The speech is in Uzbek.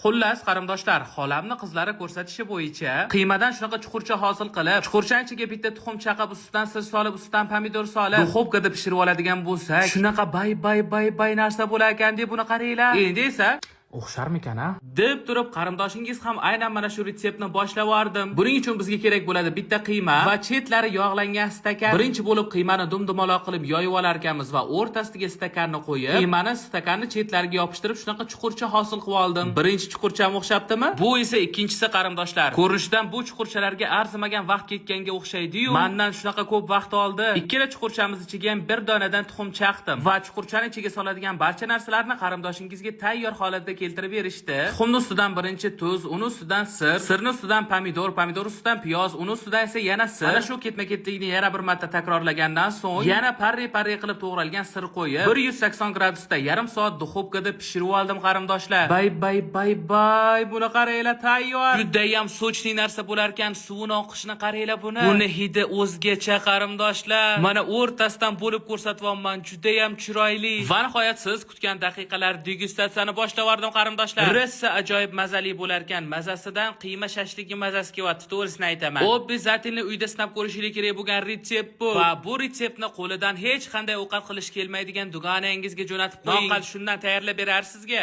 Xullas, qarindoshlar, xolamni qizlari ko'rsatishi bo'yicha qiymadan shunaqa chuqurcha hosil qilib, chuqurchaning ichiga bitta tuxum chaqab, ustidan sir solib, ustidan pomidor solib, duxovkada pishirib oladigan bo'lsak, shunaqa bay narsa bo'lar ekan deb buni qaranglar. Endi esa o'xsharmikan a? Deb turib qarindoshingiz ham aynan mana shu retseptni boshlab yubordim. Buning uchun bizga kerak bo'ladi bitta qiyma va chetlari yog'langan stakan. Birinchi bo'lib qiymani dumdumaloq qilib yoyib olar ekanmiz va o'rtasiga stakanni qo'yib, qiymani stakanni chetlariga yopishtirib shunaqa chuqurcha hosil qilib oldim. Birinchi chuqurcham o'xshabdimi? Bu esa ikkinchisi qarindoshlar. Ko'rinishdan bu chuqurchalarga arzimagan vaqt ketganga o'xshaydi-yu, mendan shunaqa ko'p vaqt oldi. Ikkala chuqurchamiz ichiga ham bir donadan tuxum chaqdim va chuqurchaning ichiga soladigan barcha narsalarni qarindoshingizga tayyor holatda keltirib berishdi. Tuxumning ustidan birinchi tuz, uning ustidan sir, sirning ustidan pomidor, pomidor ustidan piyoz, uning ustidan esa yana sir. Mana shu ketma-ketlikni yana bir marta takrorlagandan so'ng yana parri qilib to'g'ralgan sir qo'yib 180 gradusda yarim soat duxovkada pishirib oldim qarindoshlar. Bay, buni qaranglar, tayyor. Juda ham sochli narsa bo'lar ekan, suvini oqishini qaranglar buni. Buni hidi o'zgacha qarindoshlar. Mana o'rtasidan bo'lib ko'rsatyapman, juda ham chiroyli. Va nihoyat siz kutgan daqiqalar degustatsiyani boshlavordim qarindoshlar. Rosa ajoyib mazali bo'lar ekan. Mazasidan qiyma shashligi mazasi kelyapti, to'g'risini aytaman. Obязательно uyda sinab ko'rishingiz kerak bo'lgan retsept bu. Va bu retseptni qo'lidan hech qanday ovqat qilish kelmaydigan dugonangizga jo'natib qo'ying. Shundan tayyorlab berar sizga.